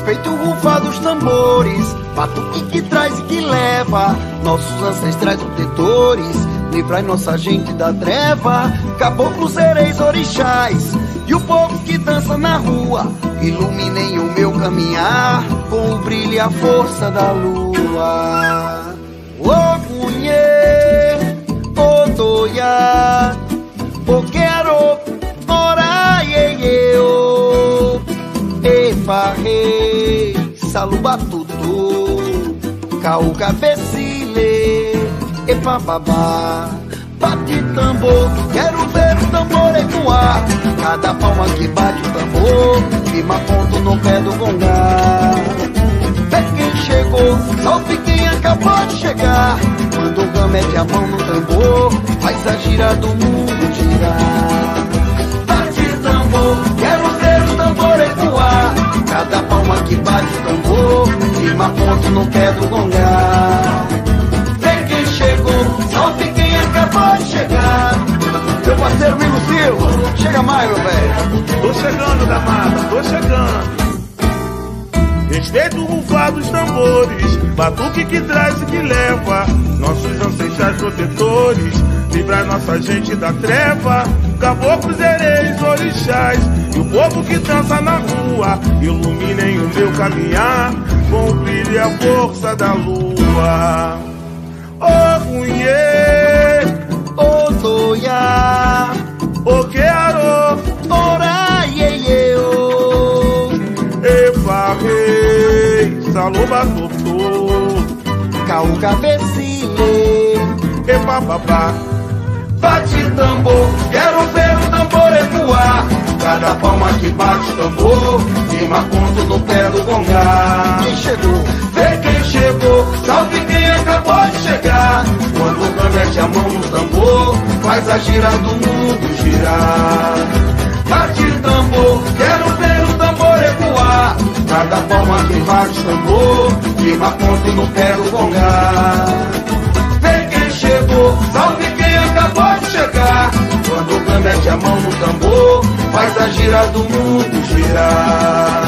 Respeito o rufar dos tambores, batuque que traz e que leva nossos ancestrais protetores, livrai nossa gente da treva. Caboclos, sereis, orixás e o povo que dança na rua, iluminem o meu caminhar com o brilho e a força da lua. Ogunhê, Odoiá, Boquero, Ora, Iê, Efarrei, Salubatutu, Cauca, Becile, Epababá. Bate tambor, quero ver o tambor ecoar. Cada palma que bate o tambor, firma ponto no pé do gongá. Vê quem chegou, salve quem acabou de chegar. Quando o gama mete a mão no tambor, faz a gira do mundo girar. Bate tambor, quero ver o tambor ecoar. Cada palma que bate o tambor, firma ponto no pé do gongá. Vê quem chegou, salve quem acabou de chegar. Meu parceiro Migo Silva, chega mais, meu velho. Tô chegando da mata, tô chegando. Respeito o rufar dos tambores, batuque que traz e que leva nossos ancestrais protetores, livrar nossa gente da treva. Caboclos, sereis, orixás e o povo que dança na rua, iluminem o meu caminhar com o brilho e a força da lua. Ogunhê, Odoiá, Oquearo, Ora, Iê, Efarrei, Salubatutu, Cauca, Becile, Epababá. bate tambor, quero ver o tambor ecoar. Cada palma que bate o tambor, firma ponto no pé do gongá. Quem chegou, vê quem chegou, salve quem acabou de chegar. Quando o gama mete a mão no tambor, faz a gira do mundo girar. Bate tambor, quero ver o tambor ecoar. Cada palma que bate o tambor, firma ponto no pé do gongá. Vê quem chegou, salve quem acabou de chegar. Quando o gama mete a mão no tambor, faz a gira do mundo girar.